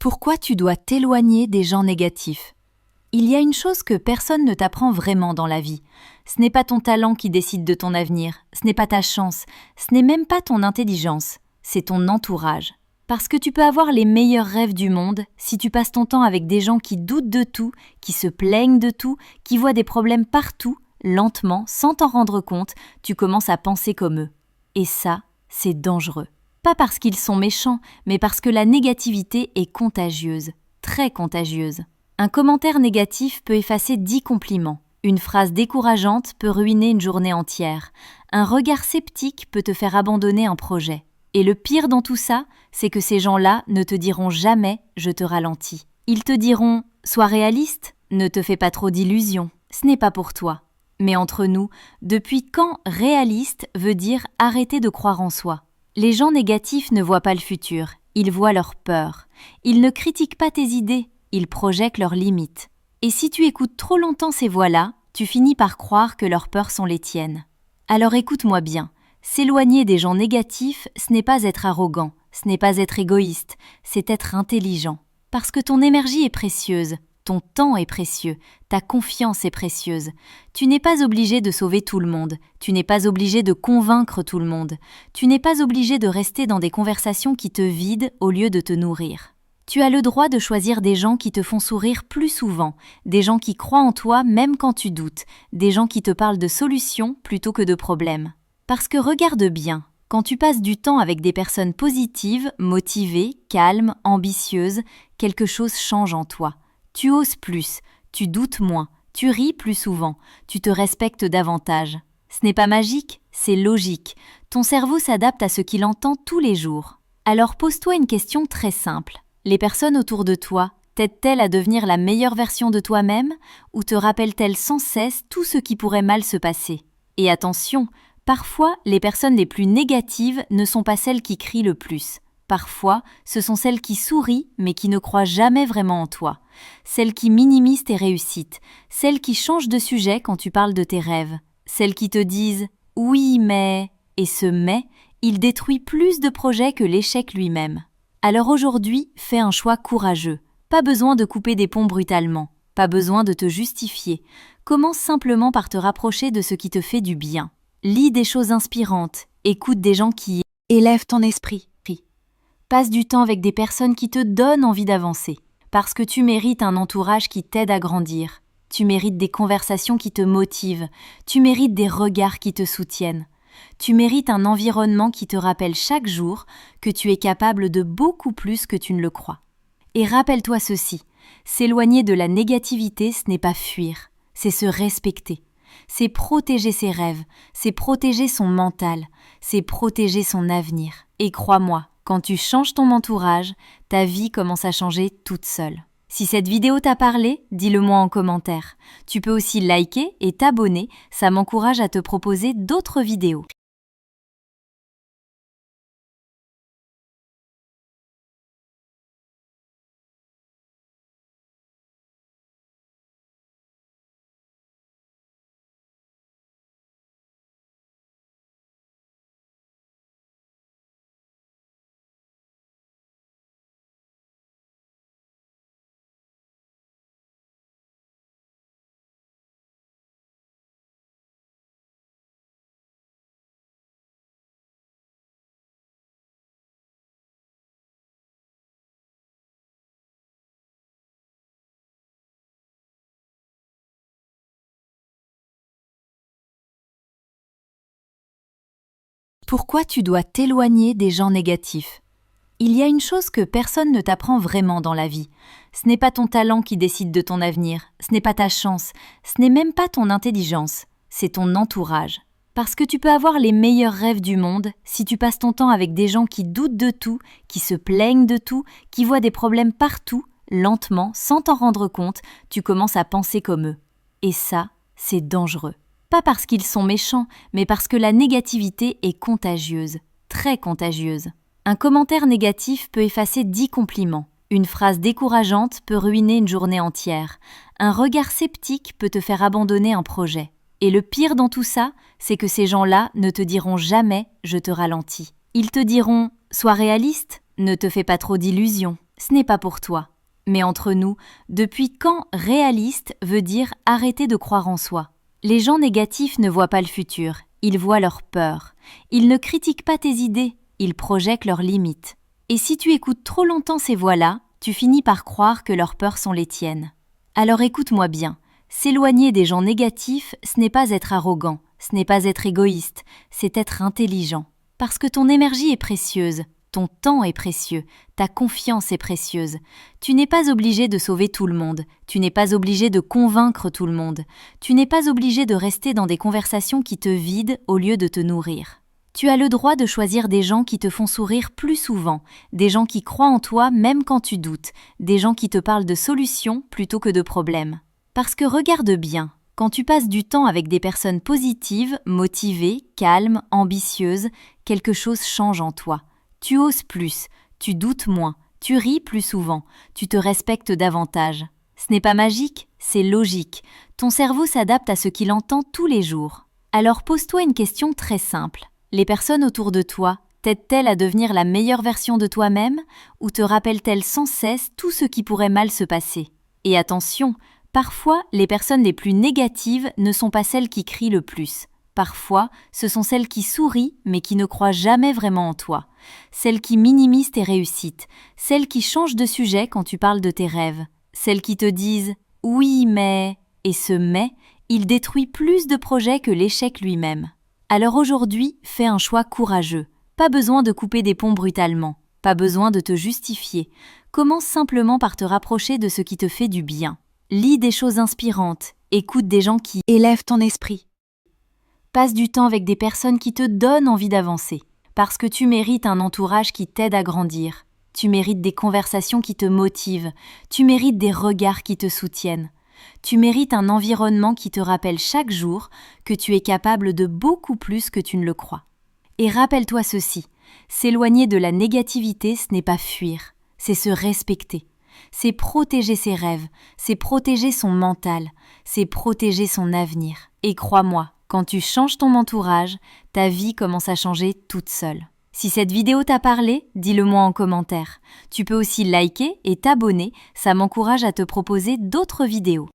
Pourquoi tu dois t'éloigner des gens négatifs? Il y a une chose que personne ne t'apprend vraiment dans la vie. Ce n'est pas ton talent qui décide de ton avenir, ce n'est pas ta chance, ce n'est même pas ton intelligence, c'est ton entourage. Parce que tu peux avoir les meilleurs rêves du monde, si tu passes ton temps avec des gens qui doutent de tout, qui se plaignent de tout, qui voient des problèmes partout, lentement, sans t'en rendre compte, tu commences à penser comme eux. Et ça, c'est dangereux. Pas parce qu'ils sont méchants, mais parce que la négativité est contagieuse, très contagieuse. Un commentaire négatif peut effacer 10 compliments. Une phrase décourageante peut ruiner une journée entière. Un regard sceptique peut te faire abandonner un projet. Et le pire dans tout ça, c'est que ces gens-là ne te diront jamais « je te ralentis ». Ils te diront « sois réaliste, ne te fais pas trop d'illusions, ce n'est pas pour toi ». Mais entre nous, depuis quand réaliste veut dire arrêter de croire en soi? Les gens négatifs ne voient pas le futur, ils voient leur peur. Ils ne critiquent pas tes idées, ils projettent leurs limites. Et si tu écoutes trop longtemps ces voix-là, tu finis par croire que leurs peurs sont les tiennes. Alors écoute-moi bien, s'éloigner des gens négatifs, ce n'est pas être arrogant, ce n'est pas être égoïste, c'est être intelligent. Parce que ton énergie est précieuse, ton temps est précieux, ta confiance est précieuse. Tu n'es pas obligé de sauver tout le monde, tu n'es pas obligé de convaincre tout le monde, tu n'es pas obligé de rester dans des conversations qui te vident au lieu de te nourrir. Tu as le droit de choisir des gens qui te font sourire plus souvent, des gens qui croient en toi même quand tu doutes, des gens qui te parlent de solutions plutôt que de problèmes. Parce que regarde bien, quand tu passes du temps avec des personnes positives, motivées, calmes, ambitieuses, quelque chose change en toi. Tu oses plus, tu doutes moins, tu ris plus souvent, tu te respectes davantage. Ce n'est pas magique, c'est logique. Ton cerveau s'adapte à ce qu'il entend tous les jours. Alors pose-toi une question très simple. Les personnes autour de toi t'aident-elles à devenir la meilleure version de toi-même ou te rappellent-elles sans cesse tout ce qui pourrait mal se passer? Et attention, parfois les personnes les plus négatives ne sont pas celles qui crient le plus. Parfois, ce sont celles qui sourient mais qui ne croient jamais vraiment en toi. Celles qui minimisent tes réussites, celles qui changent de sujet quand tu parles de tes rêves, celles qui te disent « oui mais » et ce « mais », il détruit plus de projets que l'échec lui-même. Alors aujourd'hui, fais un choix courageux. Pas besoin de couper des ponts brutalement, pas besoin de te justifier. Commence simplement par te rapprocher de ce qui te fait du bien. Lis des choses inspirantes, écoute des gens qui élèvent ton esprit. Passe du temps avec des personnes qui te donnent envie d'avancer. Parce que tu mérites un entourage qui t'aide à grandir. Tu mérites des conversations qui te motivent. Tu mérites des regards qui te soutiennent. Tu mérites un environnement qui te rappelle chaque jour que tu es capable de beaucoup plus que tu ne le crois. Et rappelle-toi ceci, s'éloigner de la négativité, ce n'est pas fuir, c'est se respecter. C'est protéger ses rêves, c'est protéger son mental, c'est protéger son avenir. Et crois-moi, quand tu changes ton entourage, ta vie commence à changer toute seule. Si cette vidéo t'a parlé, dis-le-moi en commentaire. Tu peux aussi liker et t'abonner, ça m'encourage à te proposer d'autres vidéos. Pourquoi tu dois t'éloigner des gens négatifs? Il y a une chose que personne ne t'apprend vraiment dans la vie. Ce n'est pas ton talent qui décide de ton avenir, ce n'est pas ta chance, ce n'est même pas ton intelligence, c'est ton entourage. Parce que tu peux avoir les meilleurs rêves du monde, si tu passes ton temps avec des gens qui doutent de tout, qui se plaignent de tout, qui voient des problèmes partout, lentement, sans t'en rendre compte, tu commences à penser comme eux. Et ça, c'est dangereux. Pas parce qu'ils sont méchants, mais parce que la négativité est contagieuse, très contagieuse. Un commentaire négatif peut effacer 10 compliments. Une phrase décourageante peut ruiner une journée entière. Un regard sceptique peut te faire abandonner un projet. Et le pire dans tout ça, c'est que ces gens-là ne te diront jamais « je te ralentis ». Ils te diront « sois réaliste, ne te fais pas trop d'illusions, ce n'est pas pour toi. Mais entre nous, depuis quand réaliste veut dire arrêter de croire en soi? Les gens négatifs ne voient pas le futur, ils voient leur peur. Ils ne critiquent pas tes idées, ils projettent leurs limites. Et si tu écoutes trop longtemps ces voix-là, tu finis par croire que leurs peurs sont les tiennes. Alors écoute-moi bien, s'éloigner des gens négatifs, ce n'est pas être arrogant, ce n'est pas être égoïste, c'est être intelligent. Parce que ton énergie est précieuse. Ton temps est précieux, ta confiance est précieuse. Tu n'es pas obligé de sauver tout le monde, tu n'es pas obligé de convaincre tout le monde, tu n'es pas obligé de rester dans des conversations qui te vident au lieu de te nourrir. Tu as le droit de choisir des gens qui te font sourire plus souvent, des gens qui croient en toi même quand tu doutes, des gens qui te parlent de solutions plutôt que de problèmes. Parce que regarde bien, quand tu passes du temps avec des personnes positives, motivées, calmes, ambitieuses, quelque chose change en toi. Tu oses plus, tu doutes moins, tu ris plus souvent, tu te respectes davantage. Ce n'est pas magique, c'est logique. Ton cerveau s'adapte à ce qu'il entend tous les jours. Alors pose-toi une question très simple. Les personnes autour de toi t'aident-elles à devenir la meilleure version de toi-même ou te rappellent-elles sans cesse tout ce qui pourrait mal se passer? Et attention, parfois les personnes les plus négatives ne sont pas celles qui crient le plus. Parfois, ce sont celles qui sourient mais qui ne croient jamais vraiment en toi. Celles qui minimisent tes réussites, celles qui changent de sujet quand tu parles de tes rêves, celles qui te disent « oui mais » et ce « mais », il détruit plus de projets que l'échec lui-même. Alors aujourd'hui, fais un choix courageux. Pas besoin de couper des ponts brutalement, pas besoin de te justifier. Commence simplement par te rapprocher de ce qui te fait du bien. Lis des choses inspirantes, écoute des gens qui élèvent ton esprit. Passe du temps avec des personnes qui te donnent envie d'avancer. Parce que tu mérites un entourage qui t'aide à grandir. Tu mérites des conversations qui te motivent. Tu mérites des regards qui te soutiennent. Tu mérites un environnement qui te rappelle chaque jour que tu es capable de beaucoup plus que tu ne le crois. Et rappelle-toi ceci, s'éloigner de la négativité, ce n'est pas fuir, c'est se respecter. C'est protéger ses rêves, c'est protéger son mental, c'est protéger son avenir. Et crois-moi, quand tu changes ton entourage, ta vie commence à changer toute seule. Si cette vidéo t'a parlé, dis-le moi en commentaire. Tu peux aussi liker et t'abonner, ça m'encourage à te proposer d'autres vidéos.